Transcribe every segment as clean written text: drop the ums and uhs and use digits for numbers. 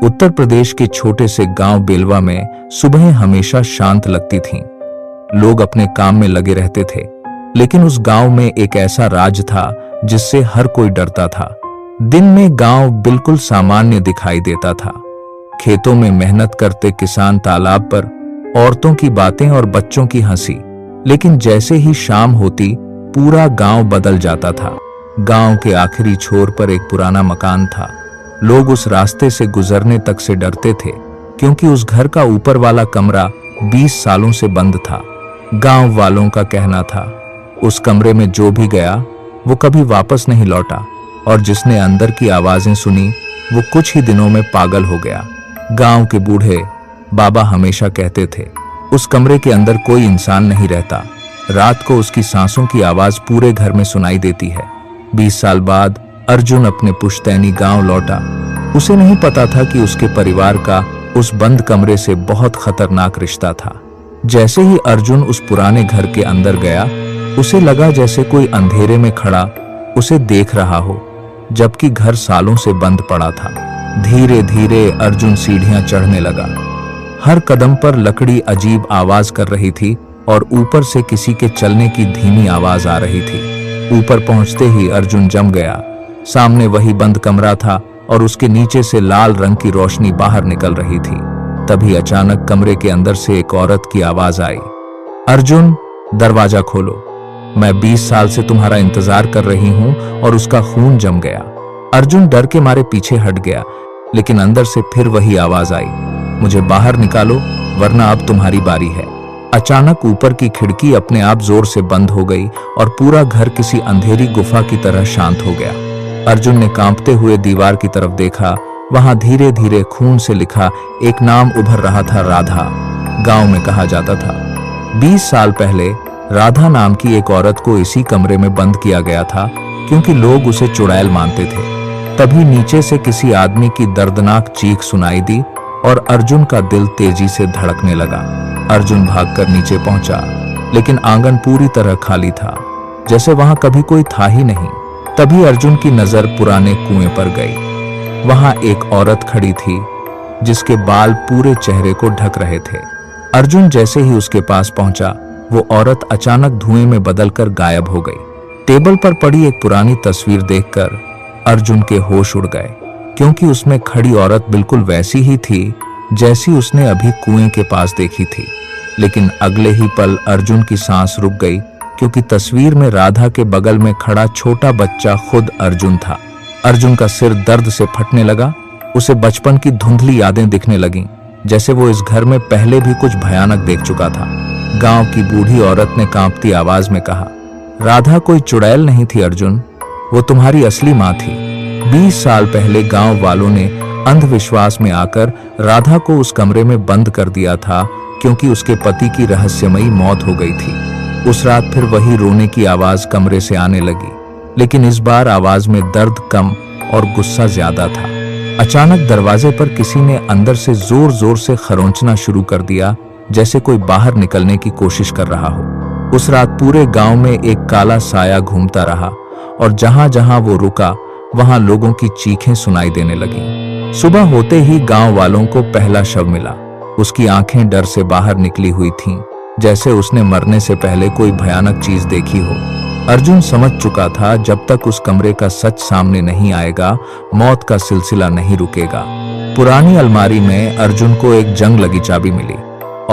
उत्तर प्रदेश के छोटे से गांव बेलवा में सुबह हमेशा शांत लगती थीं। लोग अपने काम में लगे रहते थे, लेकिन उस गांव में एक ऐसा राज था जिससे हर कोई डरता था। दिन में गांव बिल्कुल सामान्य दिखाई देता था। खेतों में मेहनत करते किसान, तालाब पर औरतों की बातें और बच्चों की हंसी। लेकिन जैसे ही शाम होती, पूरा गांव बदल जाता था। गांव के आखिरी छोर पर एक पुराना मकान था। लोग उस रास्ते से गुजरने तक से डरते थे, क्योंकि उस घर का ऊपर वाला कमरा 20 सालों से बंद था। गांव वालों का कहना था, उस कमरे में जो भी गया वो कभी वापस नहीं लौटा, और जिसने अंदर की आवाजें सुनी वो कुछ ही दिनों में पागल हो गया। गांव के बूढ़े बाबा हमेशा कहते थे, उस कमरे के अंदर कोई इंसान नहीं रहता। रात को उसकी सांसों की आवाज पूरे घर में सुनाई देती है। 20 साल बाद अर्जुन अपने पुश्तैनी गांव लौटा। उसे नहीं पता था कि उसके परिवार का उस बंद कमरे से बहुत खतरनाक रिश्ता था। जैसे ही अर्जुन उस पुराने घर के अंदर गया, उसे लगा जैसे कोई अंधेरे में खड़ा उसे देख रहा हो, जबकि घर सालों से बंद पड़ा था। धीरे धीरे अर्जुन सीढ़ियां चढ़ने लगा। हर कदम पर लकड़ी अजीब आवाज कर रही थी और ऊपर से किसी के चलने की धीमी आवाज आ रही थी। ऊपर पहुंचते ही अर्जुन जम गया। सामने वही बंद कमरा था और उसके नीचे से लाल रंग की रोशनी बाहर निकल रही थी। तभी अचानक कमरे के अंदर से एक औरत की आवाज आई, अर्जुन, दरवाजा खोलो। मैं 20 साल से तुम्हारा इंतजार कर रही हूं। और उसका खून जम गया। अर्जुन डर के मारे पीछे हट गया, लेकिन अंदर से फिर वही आवाज आई, मुझे बाहर निकालो, वरना अब तुम्हारी बारी है। अचानक ऊपर की खिड़की अपने आप जोर से बंद हो गई और पूरा घर किसी अंधेरी गुफा की तरह शांत हो गया। अर्जुन ने कांपते हुए दीवार की तरफ देखा। वहां धीरे धीरे खून से लिखा एक नाम उभर रहा था, राधा। गांव में कहा जाता था 20 साल पहले राधा नाम की एक औरत को इसी कमरे में बंद किया गया था, क्योंकि लोग उसे चुड़ैल मानते थे। तभी नीचे से किसी आदमी की दर्दनाक चीख सुनाई दी और अर्जुन का दिल तेजी से धड़कने लगा। अर्जुन भागकर नीचे पहुंचा, लेकिन आंगन पूरी तरह खाली था, जैसे वहां कभी कोई था ही नहीं। तभी अर्जुन की नजर पुराने कुएं पर गई। वहां एक औरत खड़ी थी, जिसके बाल पूरे चेहरे को ढक रहे थे। अर्जुन जैसे ही उसके पास पहुंचा, वो औरत अचानक धुएं में बदलकर गायब हो गई। टेबल पर पड़ी एक पुरानी तस्वीर देखकर अर्जुन के होश उड़ गए, क्योंकि उसमें खड़ी औरत बिल्कुल वैसी ही थी जैसी उसने अभी कुएं के पास देखी थी। लेकिन अगले ही पल अर्जुन की सांस रुक गई, क्योंकि तस्वीर में राधा के बगल में खड़ा छोटा बच्चा खुद अर्जुन था। अर्जुन का सिर दर्द से फटने लगा। उसे बचपन की धुंधली यादें दिखने लगीं, जैसे वो इस घर में पहले भी कुछ भयानक देख चुका था। गांव की बूढ़ी औरत ने कांपती आवाज में कहा, राधा कोई चुड़ैल नहीं थी अर्जुन, वो तुम्हारी असली माँ थी। 20 साल पहले गांव वालों ने अंधविश्वास में आकर राधा को उस कमरे में बंद कर दिया था, क्योंकि उसके पति की रहस्यमयी मौत हो गई थी। उस रात फिर वही रोने की आवाज कमरे से आने लगी, लेकिन इस बार आवाज में दर्द कम और गुस्सा ज्यादा था। अचानक दरवाजे पर किसी ने अंदर से जोर जोर से खरोंचना शुरू कर दिया, जैसे कोई बाहर निकलने की कोशिश कर रहा हो। उस रात पूरे गांव में एक काला साया घूमता रहा, और जहां जहां वो रुका वहां लोगों की चीखें सुनाई देने लगी। सुबह होते ही गांव वालों को पहला शव मिला। उसकी आंखें डर से बाहर निकली हुई थीं, जैसे उसने मरने से पहले कोई भयानक चीज देखी हो। अर्जुन समझ चुका था, जब तक उस कमरे का सच सामने नहीं आएगा, मौत का सिलसिला नहीं रुकेगा। पुरानी अलमारी में अर्जुन को एक जंग लगी चाबी मिली,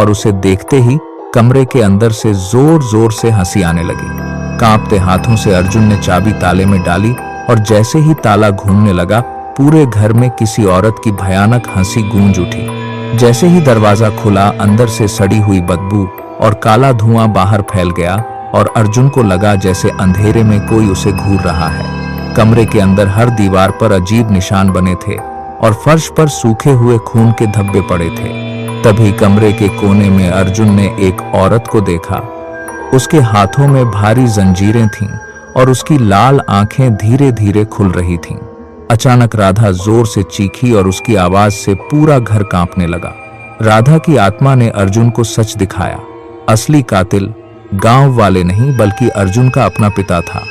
और उसे देखते ही कमरे के अंदर से जोर जोर से हंसी आने लगी। कांपते हाथों से अर्जुन ने चाबी ताले में डाली, और जैसे ही ताला घूमने लगा, पूरे घर में किसी औरत की भयानक हंसी गूंज उठी। जैसे ही दरवाजा खुला, अंदर से सड़ी हुई बदबू और काला धुआं बाहर फैल गया, और अर्जुन को लगा जैसे अंधेरे में कोई उसे घूर रहा है। कमरे के अंदर हर दीवार पर अजीब निशान बने थे, और फर्श पर सूखे हुए खून के धब्बे पड़े थे। तभी कमरे के कोने में अर्जुन ने एक औरत को देखा। उसके हाथों में भारी जंजीरें थीं, और उसकी लाल आंखें धीरे धीरे खुल रही थीं। अचानक राधा जोर से चीखी, और उसकी आवाज से पूरा घर कांपने लगा। राधा की आत्मा ने अर्जुन को सच दिखाया। असली कातिल गांव वाले नहीं, बल्कि अर्जुन का अपना पिता था।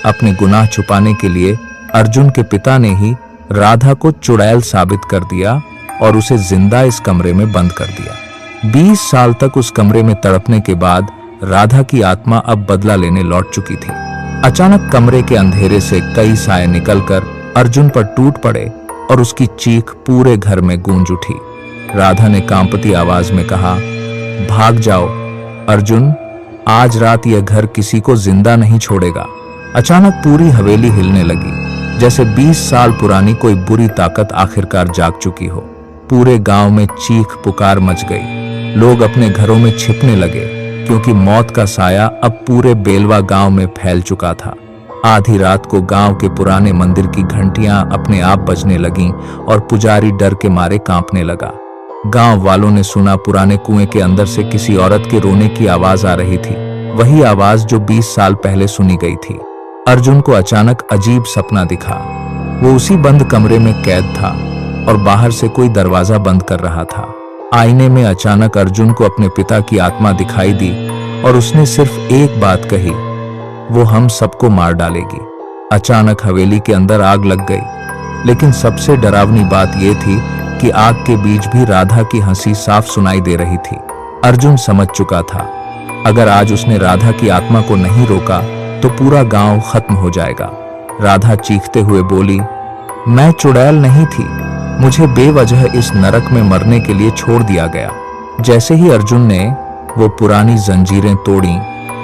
अपने गुनाह छुपाने के लिए अर्जुन के पिता ने ही राधा को चुड़ैल साबित कर दिया, और उसे जिंदा इस कमरे में बंद कर दिया। 20 साल तक उस कमरे में तड़पने के बाद राधा की आत्मा अब बदला लेने लौट चुकी थी। अचानक कमरे के अंधेरे से कई साए निकलकर अर्जुन पर टूट पड़े और उसकी चीख पूरे घर में गूंज उठी। राधा ने कांपती आवाज में कहा, भाग जाओ अर्जुन, आज रात यह घर किसी को जिंदा नहीं छोड़ेगा। अचानक पूरी हवेली हिलने लगी, जैसे 20 साल पुरानी कोई बुरी ताकत आखिरकार जाग चुकी हो। पूरे गांव में चीख पुकार मच गई। लोग अपने घरों में छिपने लगे, क्योंकि मौत का साया अब पूरे बेलवा गांव में फैल चुका था। आधी रात को गांव के पुराने मंदिर की घंटियां अपने आप बजने लगीं और पुजारी डर के मारे कांपने लगा। गांव वालों ने सुना पुराने कुएं के अंदर से किसी औरत के रोने की आवाज आ रही थी, वही आवाज जो 20 साल पहले सुनी गई थी। अर्जुन को अचानक अजीब सपना दिखा। वो उसी बंद कमरे में कैद था और बाहर से कोई दरवाजा बंद कर रहा था। आईने में अचानक अर्जुन को अपने पिता की आत्मा दिखाई दी और उसने सिर्फ एक बात कही, वो हम सबको मार डालेगी। अचानक हवेली के अंदर आग लग गई, लेकिन सबसे डरावनी बात यह थी कि आग के बीच भी राधा की हंसी साफ सुनाई दे रही थी। अर्जुन समझ चुका था, अगर आज उसने राधा की आत्मा को नहीं रोका तो पूरा गांव खत्म हो जाएगा। राधा चीखते हुए बोली, मैं चुड़ैल नहीं थी, मुझे बेवजह इस नरक में मरने के लिए छोड़ दिया गया। जैसे ही अर्जुन ने वो पुरानी जंजीरें तोड़ी,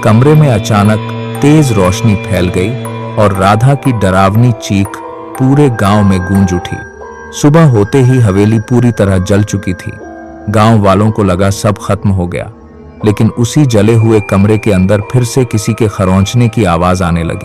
कमरे में अचानक तेज रोशनी फैल गई और राधा की डरावनी चीख पूरे गांव में गूंज उठी। सुबह होते ही हवेली पूरी तरह जल चुकी थी। गांव वालों को लगा सब खत्म हो गया, लेकिन उसी जले हुए कमरे के अंदर फिर से किसी के खरोंचने की आवाज आने लगी।